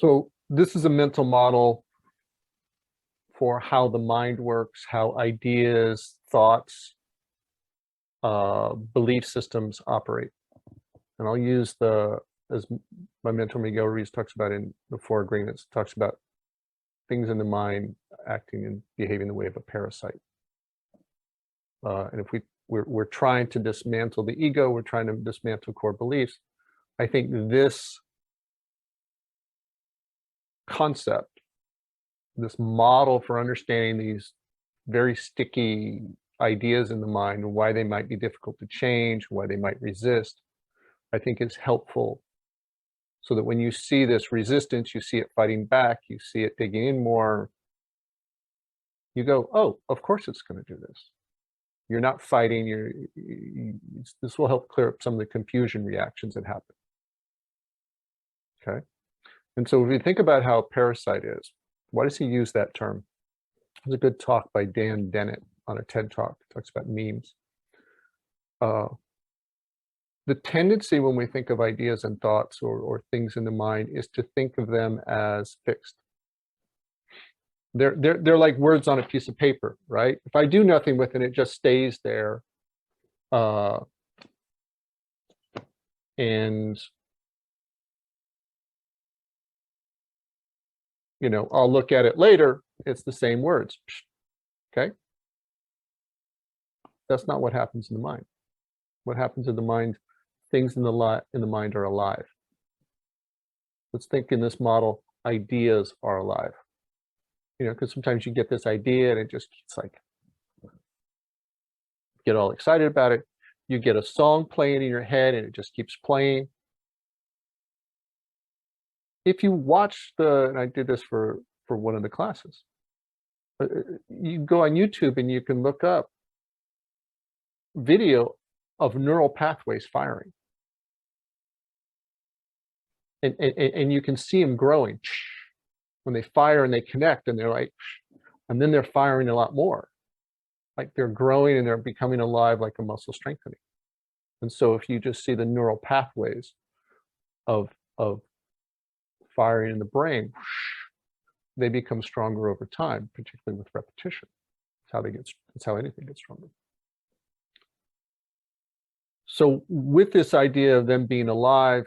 So this is a mental model for how the mind works, how ideas, thoughts, belief systems operate. And I'll use as my mentor Miguel Ruiz talks about in the Four Agreements, talks about things in the mind acting and behaving the way of a parasite. And if we're trying to dismantle the ego, we're trying to dismantle core beliefs. I think this concept, this model for understanding these very sticky ideas in the mind and why they might be difficult to change, why they might resist, I think is helpful. So that when you see this resistance, you see it fighting back, you see it digging in more, you go, oh, of course it's going to do this. You're not fighting, this will help clear up some of the confusion reactions that happen. Okay? And so if you think about how a parasite is, why does he use that term? There's a good talk by Dan Dennett on a TED Talk. It talks about memes. The tendency when we think of ideas and thoughts or things in the mind is to think of them as fixed. They're like words on a piece of paper, right? If I do nothing with it, it just stays there. And I'll look at it later, it's the same words. Okay? That's not what happens in the mind. What happens in the mind, things in the mind are alive. Let's think in this model, ideas are alive. Because sometimes you get this idea and it's like, get all excited about it. You get a song playing in your head and it just keeps playing. If you watch and I did this for one of the classes, you go on YouTube and you can look up video of neural pathways firing. And you can see them growing when they fire and they connect and they're like, and then they're firing a lot more. Like they're growing and they're becoming alive like a muscle strengthening. And so if you just see the neural pathways of firing in the brain, they become stronger over time, particularly with repetition. That's how anything gets stronger. So with this idea of them being alive,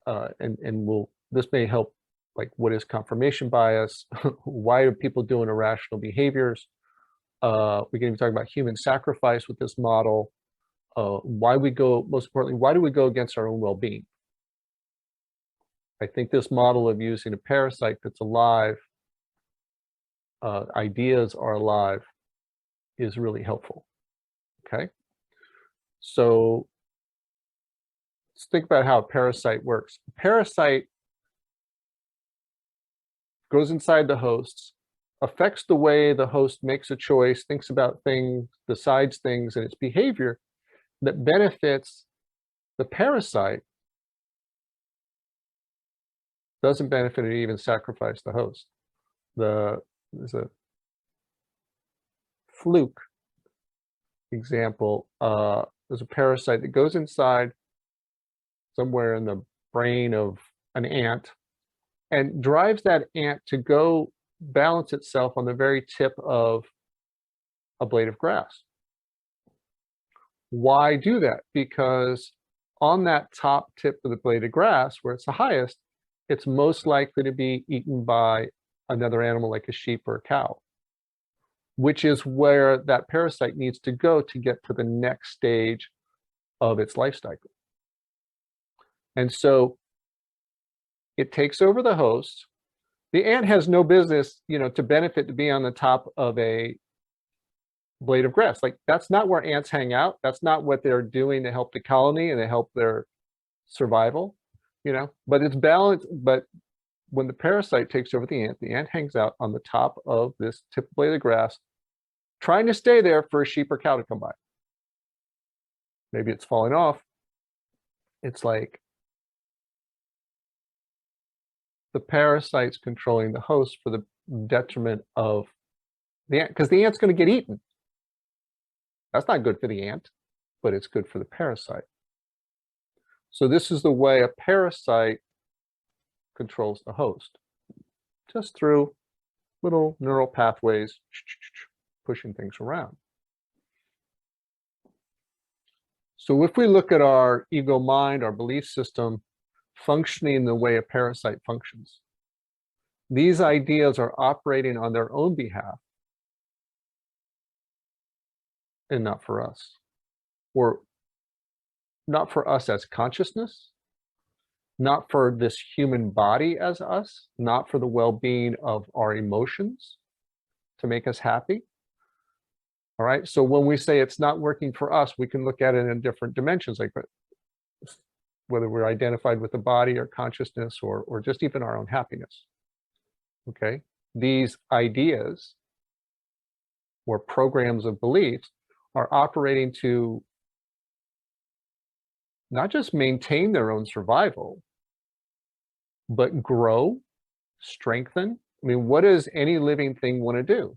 this may help, like what is confirmation bias? Why are people doing irrational behaviors? We can even talk about human sacrifice with this model. Most importantly, why do we go against our own well-being? I think this model of using a parasite that's alive, ideas are alive, is really helpful. Okay? So let's think about how a parasite works. A parasite goes inside the host, affects the way the host makes a choice, thinks about things, decides things, and its behavior that benefits the parasite, doesn't benefit or even sacrifice the host. There's a fluke example. There's a parasite that goes inside somewhere in the brain of an ant and drives that ant to go balance itself on the very tip of a blade of grass. Why do that? Because on that top tip of the blade of grass, where it's the highest, it's most likely to be eaten by another animal like a sheep or a cow, which is where that parasite needs to go to get to the next stage of its life cycle. And so it takes over the host. The ant has no business, to benefit to be on the top of a blade of grass. Like that's not where ants hang out. That's not what they're doing to help the colony and to help their survival, but it's balanced. But when the parasite takes over the ant hangs out on the top of this tip blade of grass, trying to stay there for a sheep or cow to come by. Maybe it's falling off. It's like the parasite's controlling the host for the detriment of the ant, because the ant's going to get eaten. That's not good for the ant, but it's good for the parasite. So this is the way a parasite controls the host. just through little neural pathways pushing things around. So if we look at our ego mind, our belief system, functioning the way a parasite functions, these ideas are operating on their own behalf and not for us, or not for us as consciousness, not for this human body as us, not for the well-being of our emotions to make us happy. All right, so when we say it's not working for us, we can look at it in different dimensions, like whether we're identified with the body or consciousness or just even our own happiness. Okay, these ideas or programs of beliefs are operating to not just maintain their own survival, but grow, strengthen. I mean, what does any living thing want to do?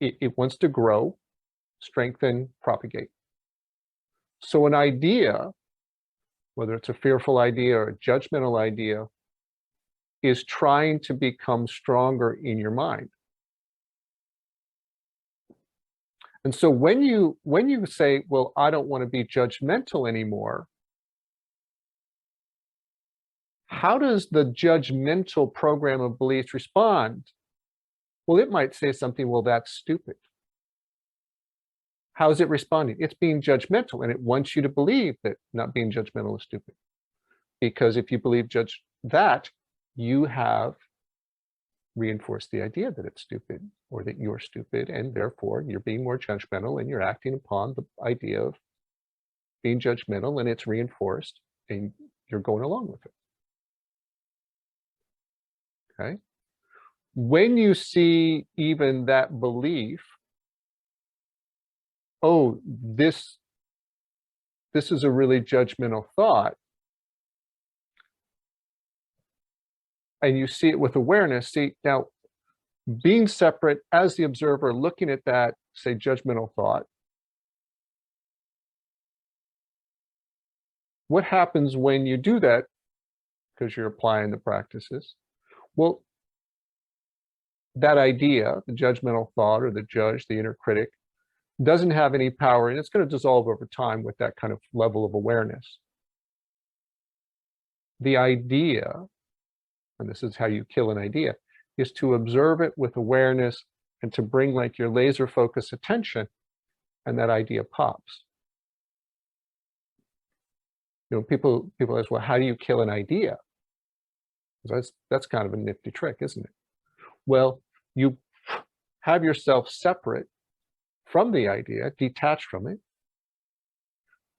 It wants to grow, strengthen, propagate. So an idea, whether it's a fearful idea or a judgmental idea, is trying to become stronger in your mind. And so when you say, well, I don't want to be judgmental anymore, how does the judgmental program of beliefs respond? Well, it might say something, well, that's stupid. How is it responding? It's being judgmental, and it wants you to believe that not being judgmental is stupid. Because if you believe that, you have reinforced the idea that it's stupid or that you're stupid, and therefore you're being more judgmental and you're acting upon the idea of being judgmental, and it's reinforced and you're going along with it. Okay? When you see even that belief, oh, this is a really judgmental thought, and you see it with awareness, see, now, being separate as the observer, looking at that, say, judgmental thought, what happens when you do that, because you're applying the practices? Well, that idea, the judgmental thought or the judge, the inner critic, doesn't have any power, and it's going to dissolve over time with that kind of level of awareness. The idea, and this is how you kill an idea, is to observe it with awareness and to bring like your laser focus attention, and that idea pops. You know, people ask, well, how do you kill an idea? That's kind of a nifty trick, isn't it? Well, you have yourself separate from the idea, detached from it,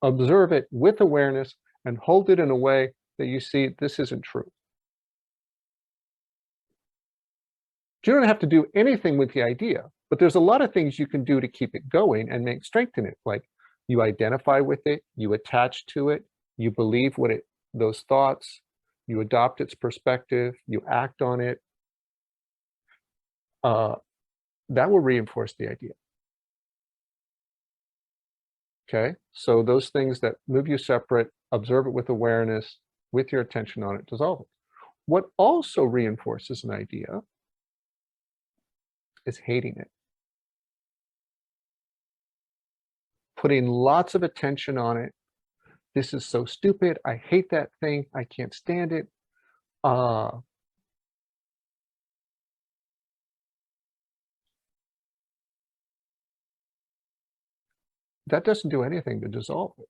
observe it with awareness, and hold it in a way that you see this isn't true. You don't have to do anything with the idea, but there's a lot of things you can do to keep it going and make strength in it. Like you identify with it, you attach to it, you believe those thoughts, you adopt its perspective, you act on it. That will reinforce the idea. Okay, so those things that move you separate, observe it with awareness, with your attention on it, dissolve it. What also reinforces an idea is hating it. Putting lots of attention on it. This is so stupid. I hate that thing. I can't stand it. That doesn't do anything to dissolve it.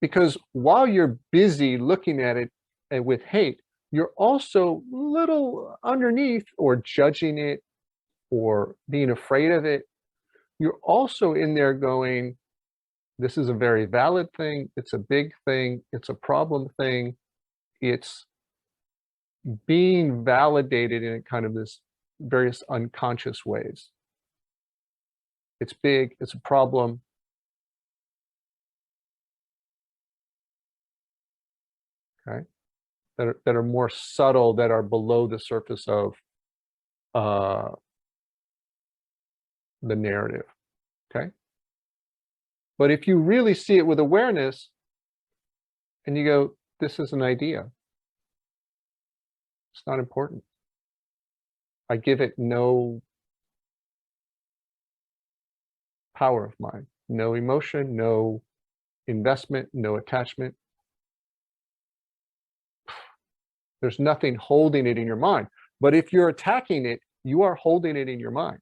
Because while you're busy looking at it with hate, you're also little underneath or judging it or being afraid of it. You're also in there going, this is a very valid thing. It's a big thing. It's a problem thing. It's being validated in kind of this various unconscious ways. It's big. It's a problem. Okay, that are more subtle, that are below the surface of the narrative. Okay, but if you really see it with awareness, and you go, this is an idea. It's not important. I give it no power of mine, no emotion, no investment, no attachment. There's nothing holding it in your mind. But if you're attacking it, you are holding it in your mind.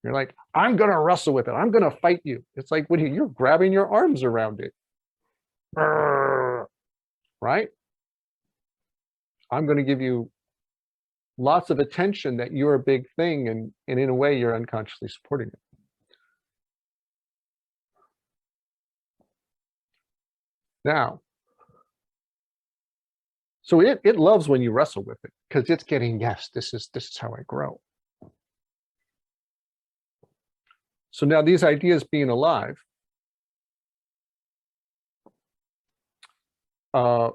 You're like, I'm going to wrestle with it. I'm going to fight you. It's like when you're grabbing your arms around it. Right? I'm going to give you lots of attention that you're a big thing, and in a way you're unconsciously supporting it. Now, so it loves when you wrestle with it because it's getting, yes, this is how I grow. So now these ideas being alive, and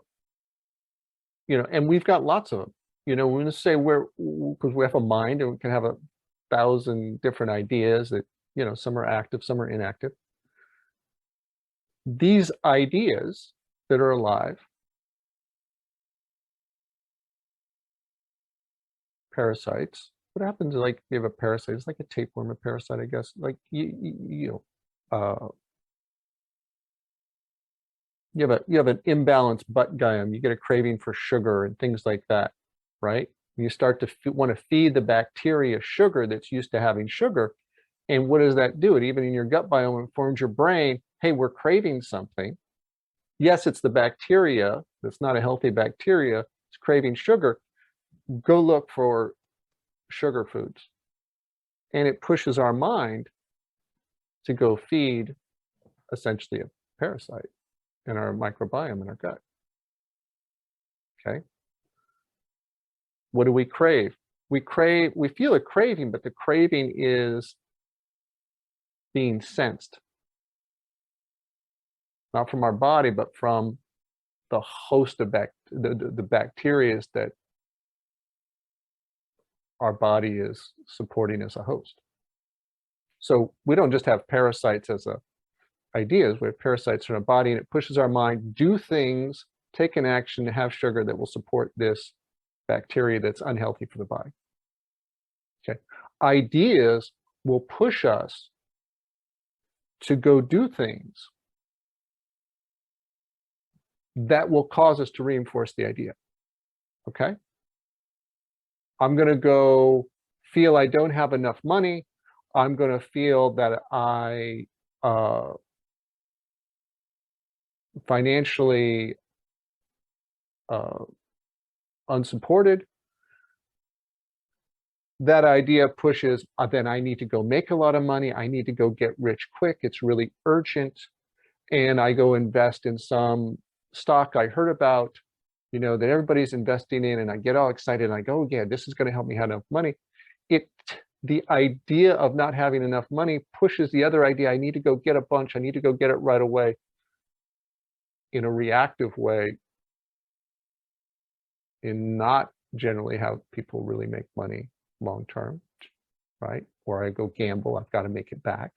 we've got lots of them. We're going to say because we have a mind and we can have 1,000 different ideas that, some are active, some are inactive. These ideas that are alive, parasites. What happens is, like, you have a parasite. It's like a tapeworm, a parasite, I guess. Like you have an imbalanced gut biome. You get a craving for sugar and things like that, right? You start to want to feed the bacteria sugar that's used to having sugar, and what does that do? It even in your gut biome informs your brain, hey, we're craving something. Yes, it's the bacteria that's not a healthy bacteria. It's craving sugar. Go look for sugar foods. And it pushes our mind to go feed essentially a parasite in our microbiome in our gut. Okay. What do we crave? We feel a craving, but the craving is being sensed. Not from our body, but from the host of the bacteria that our body is supporting as a host. So we don't just have parasites as ideas, we have parasites in our body, and it pushes our mind, do things, take an action to have sugar that will support this bacteria that's unhealthy for the body. Okay. Ideas will push us to go do things that will cause us to reinforce the idea. Okay. I'm going to go feel I don't have enough money. I'm going to feel that I financially unsupported. That idea pushes, then I need to go make a lot of money. I need to go get rich quick. It's really urgent. And I go invest in some stock I heard about, that everybody's investing in, and I get all excited and I go, oh, yeah, this is going to help me have enough money. The idea of not having enough money pushes the other idea. I need to go get a bunch. I need to go get it right away, in a reactive way, in not generally how people really make money long term, right? Or I go gamble, I've got to make it back.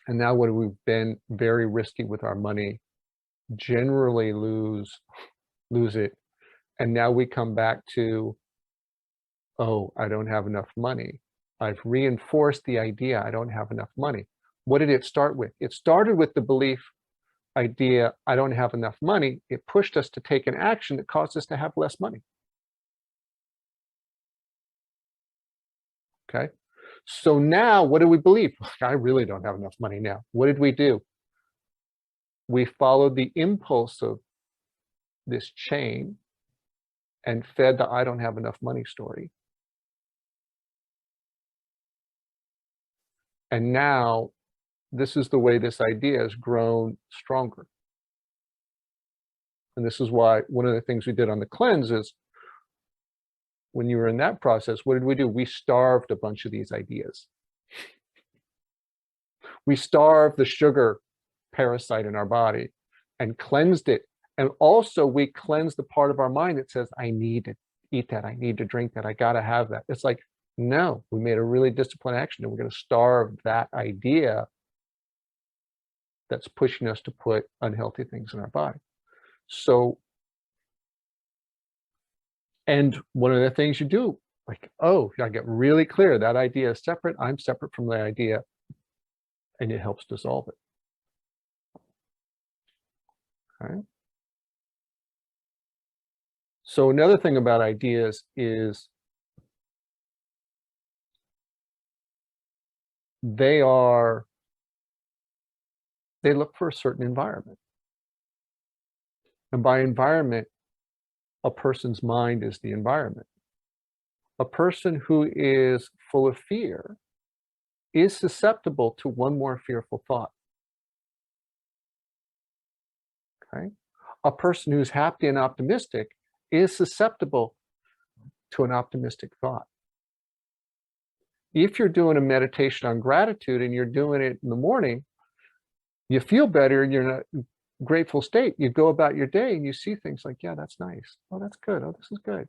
And now when we've been very risky with our money, generally lose it. And now we come back to, oh, I don't have enough money. I've reinforced the idea I don't have enough money. What did it start with? It started with the belief idea, I don't have enough money. It pushed us to take an action that caused us to have less money. Okay. So now what do we believe? I really don't have enough money now. What did we do? We followed the impulse of this chain and fed the I don't have enough money story. And now this is the way this idea has grown stronger. And this is why one of the things we did on the cleanse is, when you were in that process, what did we do? We starved a bunch of these ideas. We starved the sugar parasite in our body and cleansed it. And also we cleansed the part of our mind that says, I need to eat that, I need to drink that, I gotta have that. It's like, no, we made a really disciplined action and we're gonna starve that idea that's pushing us to put unhealthy things in our body. So, and one of the things you do, like, oh, I get really clear that idea is separate, I'm separate from the idea, and it helps dissolve it. Okay? So another thing about ideas is they look for a certain environment. And by environment, a person's mind is the environment. A person who is full of fear is susceptible to one more fearful thought. Okay? A person who's happy and optimistic is susceptible to an optimistic thought. If you're doing a meditation on gratitude and you're doing it in the morning, you feel better, you're in a grateful state. You go about your day and you see things like, yeah, that's nice. Oh, that's good. Oh, this is good.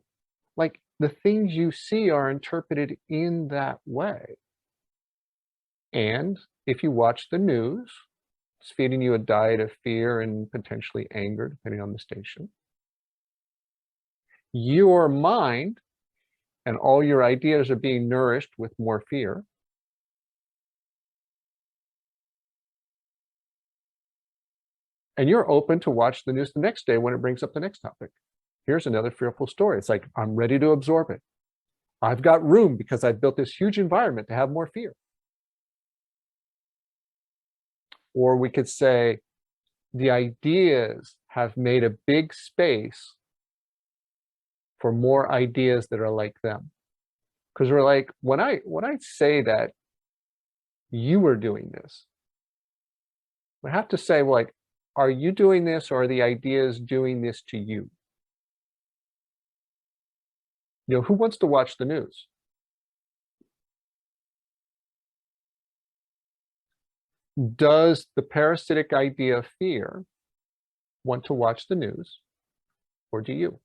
Like the things you see are interpreted in that way. And if you watch the news, it's feeding you a diet of fear and potentially anger, depending on the station. Your mind and all your ideas are being nourished with more fear. And you're open to watch the news the next day when it brings up the next topic. Here's another fearful story. It's like, I'm ready to absorb it. I've got room because I've built this huge environment to have more fear. Or we could say, the ideas have made a big space for more ideas that are like them. Because we're like, when I say that you were doing this, we have to say, well, like, are you doing this, or are the ideas doing this to you? You know, who wants to watch the news? Does the parasitic idea of fear want to watch the news, or do you?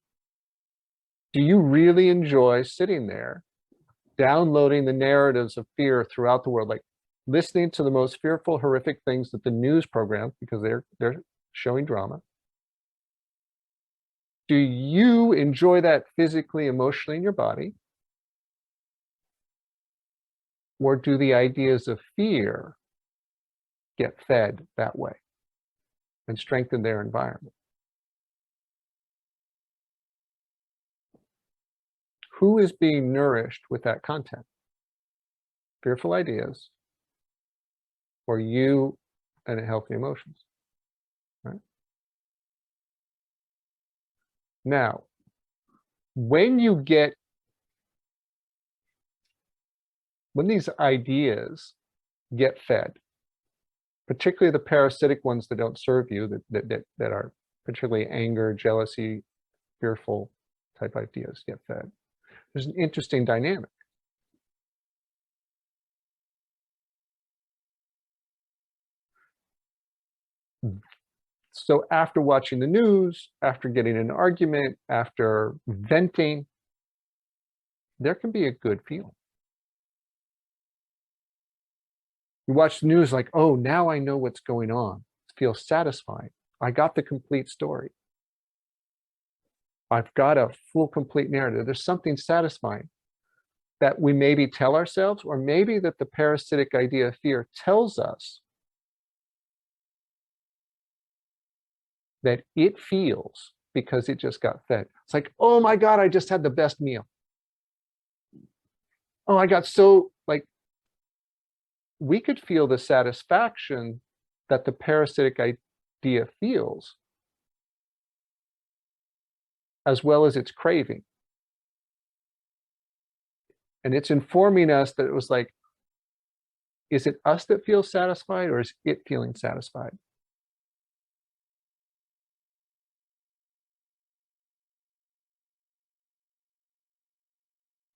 Do you really enjoy sitting there, downloading the narratives of fear throughout the world, like listening to the most fearful, horrific things that the news programs, because they're showing drama? Do you enjoy that physically, emotionally in your body? Or do the ideas of fear get fed that way and strengthen their environment? Who is being nourished with that content? Fearful ideas, or you and healthy emotions, right? Now, when these ideas get fed, particularly the parasitic ones that don't serve you, that are particularly anger, jealousy, fearful type ideas get fed, there's an interesting dynamic. So after watching the news, after getting in an argument, after venting, there can be a good feeling. You watch the news like, oh, now I know what's going on. It feels satisfying. I got the complete story. I've got a full, complete narrative. There's something satisfying that we maybe tell ourselves, or maybe that the parasitic idea of fear tells us that it feels because it just got fed. It's like, oh my God, I just had the best meal. Oh, I got so, like, we could feel the satisfaction that the parasitic idea feels, as well as its craving. And it's informing us that it was like, is it us that feels satisfied, or is it feeling satisfied?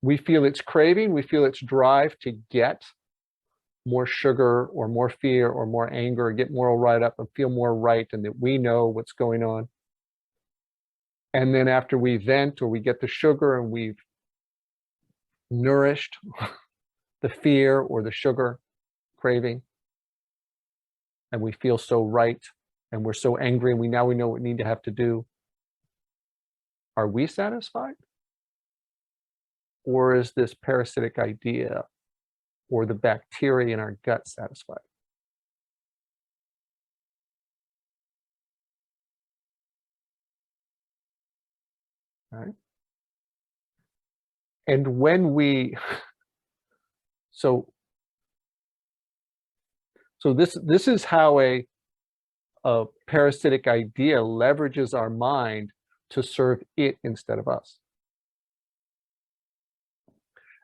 We feel its craving, we feel its drive to get more sugar or more fear or more anger, or get more right up and feel more right, and that we know what's going on. And then after we vent or we get the sugar and we've nourished the fear or the sugar craving, and we feel so right, and we're so angry, and we know what we need to have to do. Are we satisfied? Or is this parasitic idea or the bacteria in our gut satisfied? Right? And when we, so this is how a parasitic idea leverages our mind to serve it instead of us.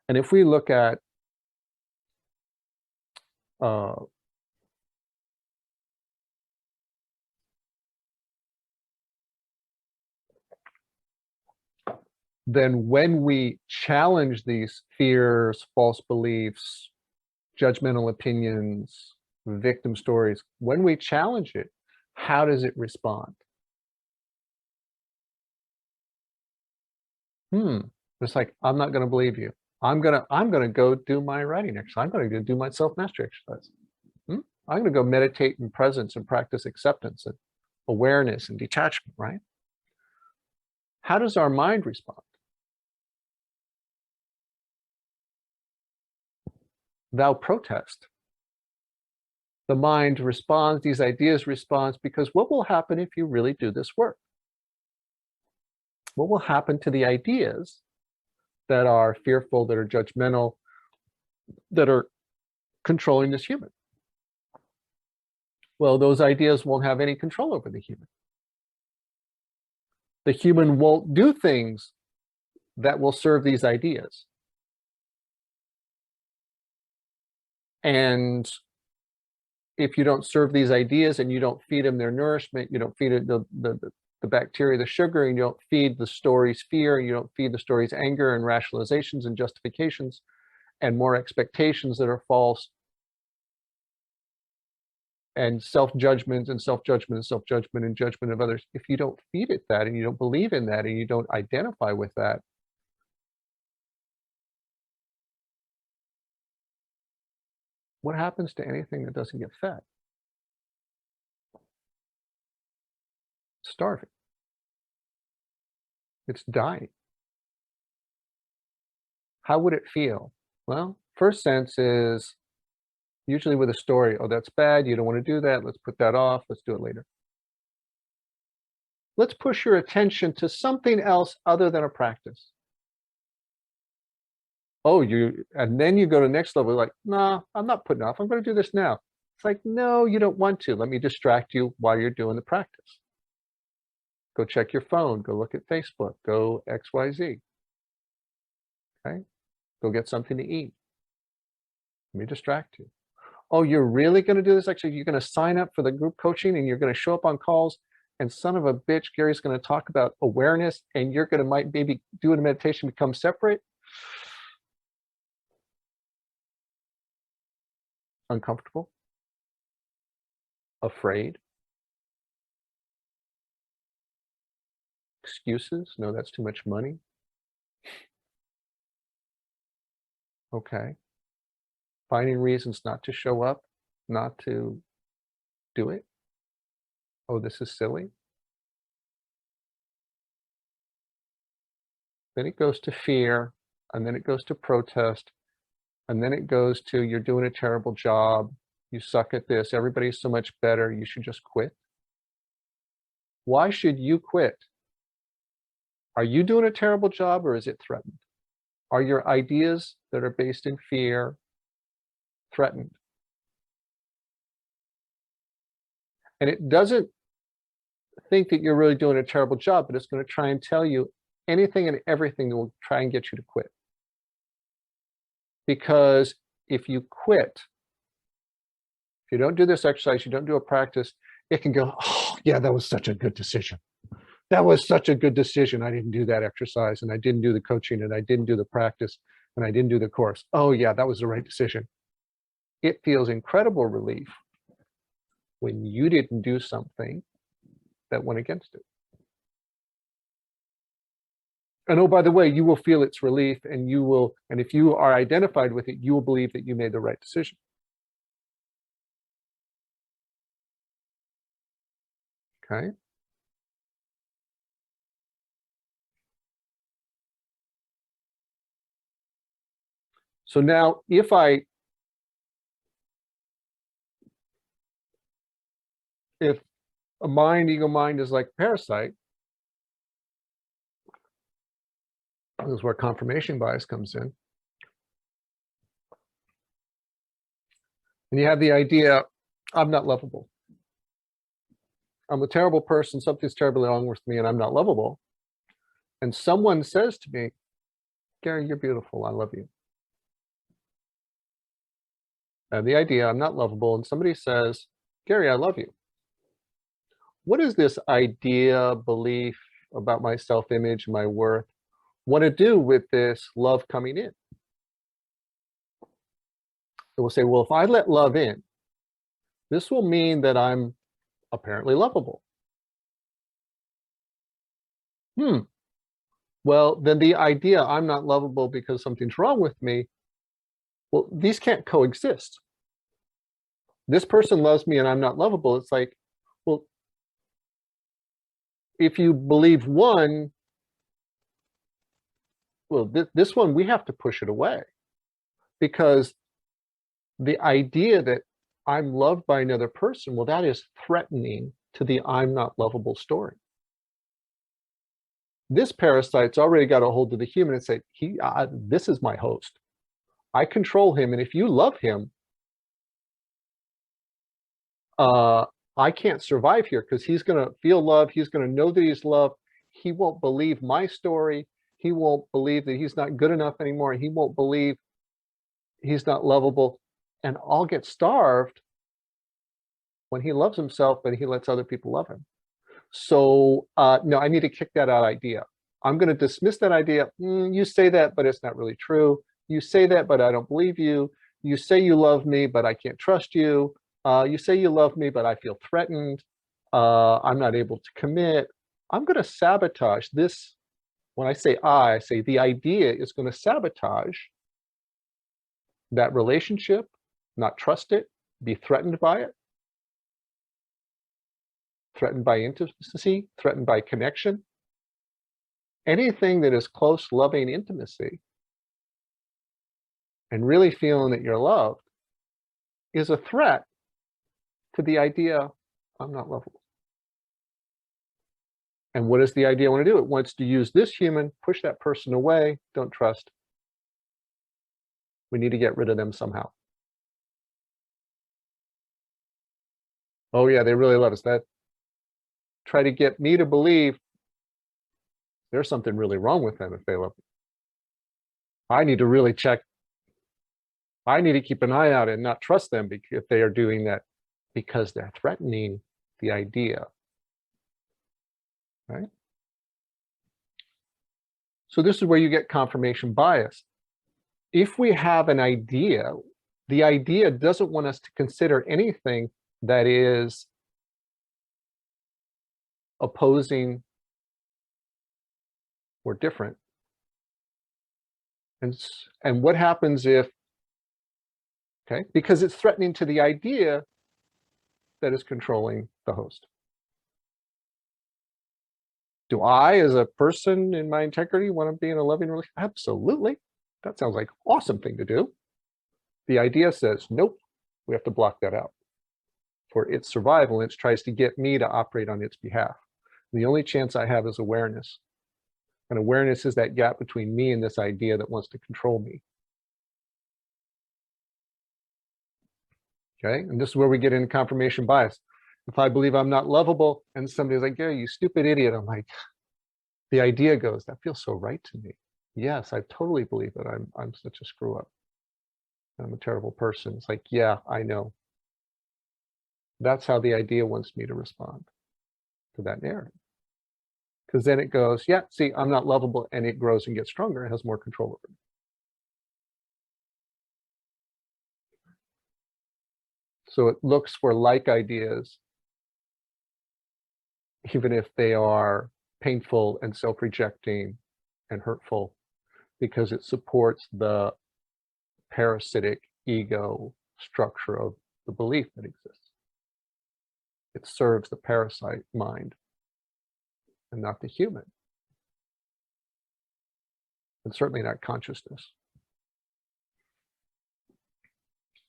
And if we look at then when we challenge these fears, false beliefs, judgmental opinions, victim stories, when we challenge it, how does it respond? It's like, I'm not going to believe you. I'm gonna go do my writing exercise. I'm gonna go do my self-mastery exercise. I'm gonna go meditate in presence and practice acceptance and awareness and detachment, right? How does our mind respond? Thou protest. The mind responds, these ideas responds, because what will happen if you really do this work? What will happen to the ideas that are fearful, that are judgmental, that are controlling this human? Well, those ideas won't have any control over the human. The human won't do things that will serve these ideas. And if you don't serve these ideas and you don't feed them their nourishment, you don't feed it the bacteria, the sugar, and you don't feed the stories fear, and you don't feed the stories anger and rationalizations and justifications and more expectations that are false, and self-judgment and self-judgment and self-judgment and judgment of others. If you don't feed it that, and you don't believe in that, and you don't identify with that, what happens to anything that doesn't get fed? Starving. It's dying. How would it feel? Well, first sense is usually with a story, oh, that's bad, you don't want to do that, let's put that off, let's do it later. Let's push your attention to something else other than a practice. Oh, and then you go to the next level, like, nah, I'm not putting off, I'm going to do this now. It's like, no, you don't want to. Let me distract you while you're doing the practice. Go check your phone, go look at Facebook, go XYZ. Okay? Go get something to eat. Let me distract you. Oh, you're really going to do this? Actually, you're going to sign up for the group coaching and you're going to show up on calls, and son of a bitch, Gary's going to talk about awareness, and you're going to maybe do a meditation, become separate. Uncomfortable. Afraid. Excuses. No, that's too much money. Okay. Finding reasons not to show up, not to do it. Oh, this is silly. Then it goes to fear, and then it goes to protest, and then it goes to, you're doing a terrible job, you suck at this, everybody's so much better, you should just quit. Why should you quit? Are you doing a terrible job, or is it threatened? Are your ideas that are based in fear threatened? And it doesn't think that you're really doing a terrible job, but it's going to try and tell you anything and everything that will try and get you to quit. Because if you quit, if you don't do this exercise, you don't do a practice, it can go, oh, yeah, that was such a good decision. That was such a good decision. I didn't do that exercise, and I didn't do the coaching, and I didn't do the practice, and I didn't do the course. Oh, yeah, that was the right decision. It feels incredible relief when you didn't do something that went against it. And oh, by the way, you will feel its relief, and and if you are identified with it, you will believe that you made the right decision. Okay. So now if a mind, ego mind is like a parasite, this is where confirmation bias comes in. And you have the idea, I'm not lovable. I'm a terrible person, something's terribly wrong with me, and I'm not lovable. And someone says to me, Gary, you're beautiful, I love you. And the idea, I'm not lovable, and somebody says, Gary, I love you. What does this idea, belief about my self-image, my worth, want to do with this love coming in? So we'll say, well, if I let love in, this will mean that I'm apparently lovable. Well, then the idea I'm not lovable because something's wrong with me, well, these can't coexist. This person loves me and I'm not lovable. It's like, well, if you believe one, well, this one, we have to push it away, because the idea that I'm loved by another person, well, that is threatening to the I'm not lovable story. This parasite's already got a hold of the human and say, this is my host. I control him, and if you love him, I can't survive here, because he's going to feel love. He's going to know that he's loved. He won't believe my story. He won't believe that he's not good enough anymore. He won't believe he's not lovable. And I'll get starved when he loves himself, but he lets other people love him. So no, I need to kick that out idea. I'm going to dismiss that idea. You say that, but it's not really true. You say that, but I don't believe you. You say you love me, but I can't trust you. You say you love me, but I feel threatened. I'm not able to commit. I'm going to sabotage this. When I say the idea is going to sabotage that relationship, not trust it, be threatened by it, threatened by intimacy, threatened by connection. Anything that is close, loving intimacy and really feeling that you're loved is a threat to the idea, I'm not lovable. And what does the idea want to do? It wants to use this human, push that person away, don't trust. We need to get rid of them somehow. Oh yeah, they really love us. That try to get me to believe there's something really wrong with them if they love me. I need to really check. I need to keep an eye out and not trust them if they are doing that, because they're threatening the idea, right? So this is where you get confirmation bias. If we have an idea, the idea doesn't want us to consider anything that is opposing or different. And what happens if, okay, because it's threatening to the idea that is controlling the host. Do I, as a person in my integrity, want to be in a loving relationship? Absolutely. That sounds like an awesome thing to do. The idea says, nope, we have to block that out for its survival. And it tries to get me to operate on its behalf. And the only chance I have is awareness. And awareness is that gap between me and this idea that wants to control me. Okay, and this is where we get into confirmation bias. If I believe I'm not lovable and somebody's like, Gary, you stupid idiot, I'm like, the idea goes, that feels so right to me. Yes, I totally believe that I'm such a screw up. I'm a terrible person. It's like, yeah, I know. That's how the idea wants me to respond to that narrative. Because then it goes, yeah, see, I'm not lovable, and it grows and gets stronger. It has more control over me. So it looks for like ideas, even if they are painful and self-rejecting and hurtful, because it supports the parasitic ego structure of the belief that exists. It serves the parasite mind and not the human, and certainly not consciousness.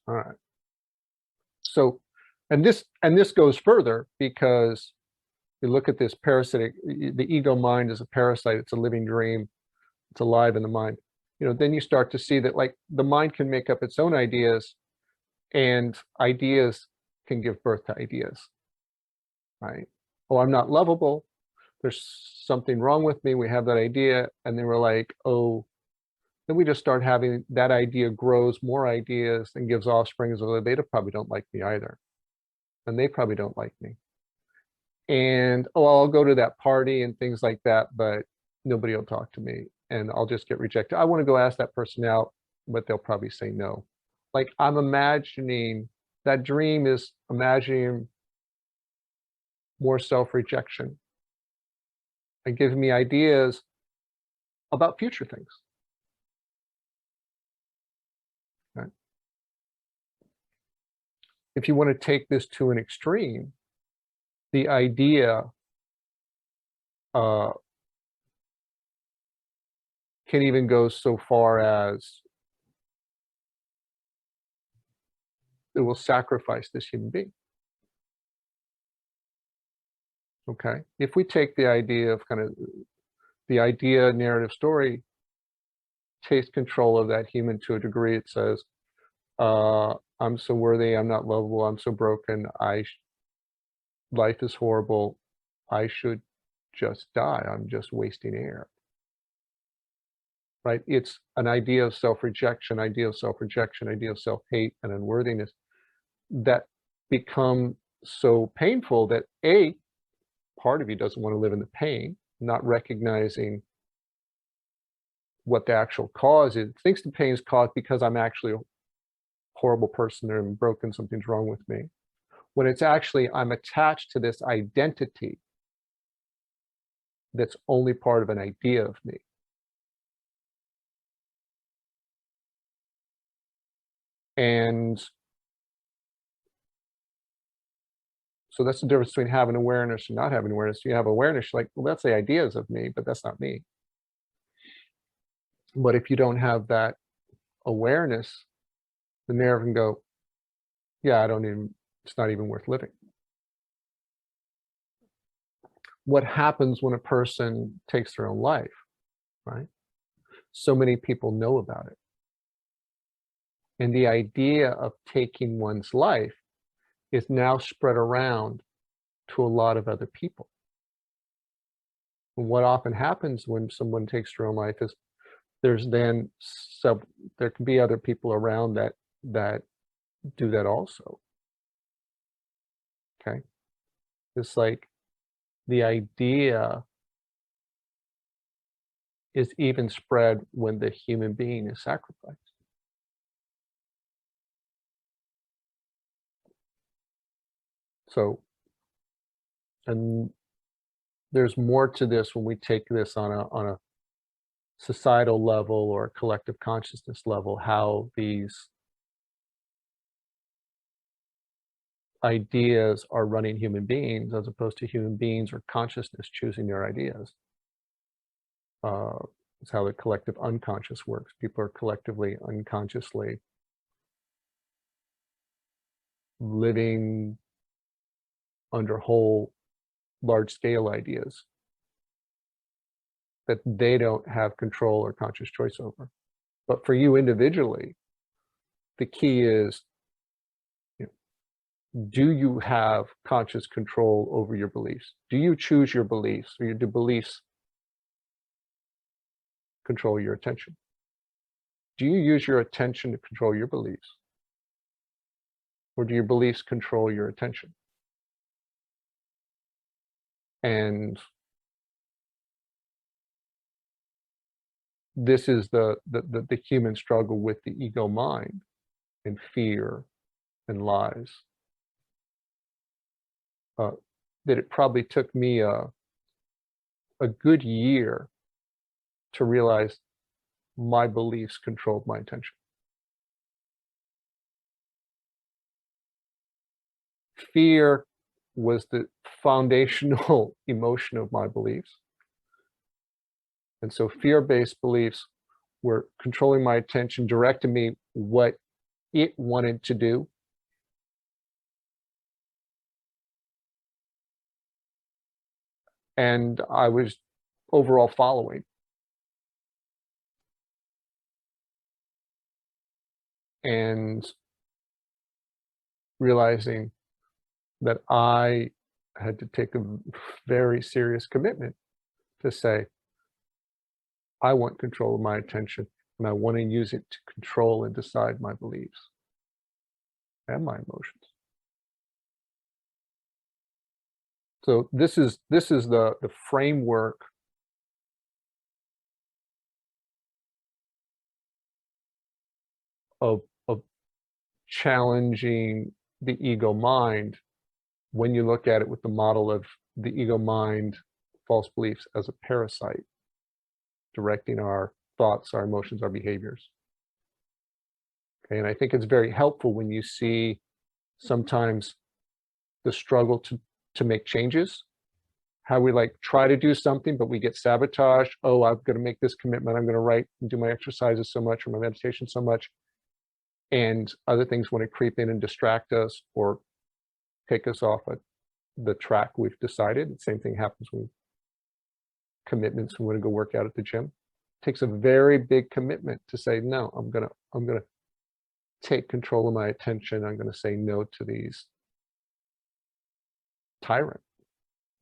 All right. So, and this goes further, because you look at this parasitic, the ego mind is a parasite, it's a living dream, it's alive in the mind. Then you start to see that, like, the mind can make up its own ideas, and ideas can give birth to ideas, right? Oh, I'm not lovable. There's something wrong with me. We have that idea, and then we're like, oh, then we just start having that idea grows more ideas and gives offspring. So they probably don't like me either, and they probably don't like me. And oh, I'll go to that party and things like that, but nobody will talk to me, and I'll just get rejected. I want to go ask that person out, but they'll probably say no. Like, I'm imagining that dream is imagining more self-rejection and giving me ideas about future things. Right? If you want to take this to an extreme, the idea can even go so far as it will sacrifice this human being. Okay, if we take the idea of kind of the idea narrative story takes control of that human to a degree, it says, I'm so worthy, I'm not lovable, I'm so broken, life is horrible, I should just die, I'm just wasting air. Right? It's an idea of self-rejection, idea of self-rejection, idea of self-hate and unworthiness that become so painful that part of you doesn't want to live in the pain, not recognizing what the actual cause is. It thinks the pain is caused because I'm actually a horrible person and I'm broken, something's wrong with me. When it's actually, I'm attached to this identity that's only part of an idea of me. And so that's the difference between having awareness and not having awareness. You have awareness, like, well, that's the ideas of me, but that's not me. But if you don't have that awareness, the nerve can go, yeah, it's not even worth living. What happens when a person takes their own life, right? So many people know about it. And the idea of taking one's life is now spread around to a lot of other people. And what often happens when someone takes their own life is there can be other people around that do that also. Okay. It's like the idea is even spread when the human being is sacrificed. So, and there's more to this when we take this on a societal level or a collective consciousness level, how these ideas are running human beings as opposed to human beings or consciousness choosing their ideas. It's how the collective unconscious works. People are collectively, unconsciously living under whole large-scale ideas that they don't have control or conscious choice over. But for you individually, the key is, do you have conscious control over your beliefs? Do you choose your beliefs, or do beliefs control your attention? Do you use your attention to control your beliefs? Or do your beliefs control your attention? And this is the human struggle with the ego mind and fear and lies. That it probably took me a good year to realize my beliefs controlled my attention. Fear was the foundational emotion of my beliefs. And so fear-based beliefs were controlling my attention, directing me what it wanted to do. And I was overall following. And realizing that I had to take a very serious commitment to say, I want control of my attention, and I want to use it to control and decide my beliefs and my emotions. So this is the framework of challenging the ego mind when you look at it with the model of the ego mind, false beliefs as a parasite, directing our thoughts, our emotions, our behaviors. Okay, and I think it's very helpful when you see sometimes the struggle to make changes, how we like try to do something, but we get sabotaged. Oh, I'm going to make this commitment. I'm going to write and do my exercises so much or my meditation so much. And other things want to creep in and distract us or take us off of the track we've decided. The same thing happens with commitments. We want to go work out at the gym. It takes a very big commitment to say, no, I'm gonna take control of my attention. I'm going to say no to these tyrant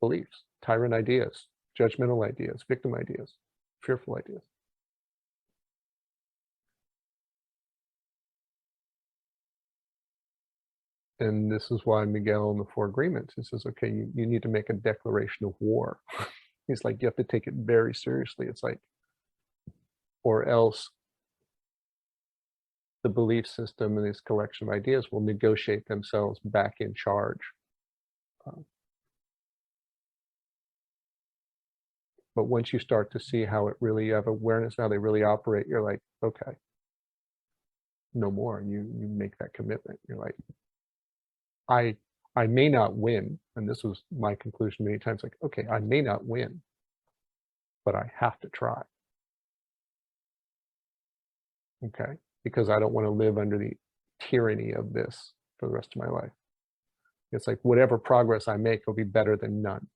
beliefs, tyrant ideas, judgmental ideas, victim ideas, fearful ideas. And this is why Miguel in the Four Agreements, he says, okay, you need to make a declaration of war. He's like, you have to take it very seriously. It's like, or else the belief system and this collection of ideas will negotiate themselves back in charge. But once you start to see how it really, you have awareness how they really operate, you're like, okay, no more. You make that commitment. You're like, I may not win, and this was my conclusion many times, like, okay, I may not win, but I have to try. Okay, because I don't want to live under the tyranny of this for the rest of my life. It's like whatever progress I make will be better than none.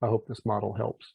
I hope this model helps.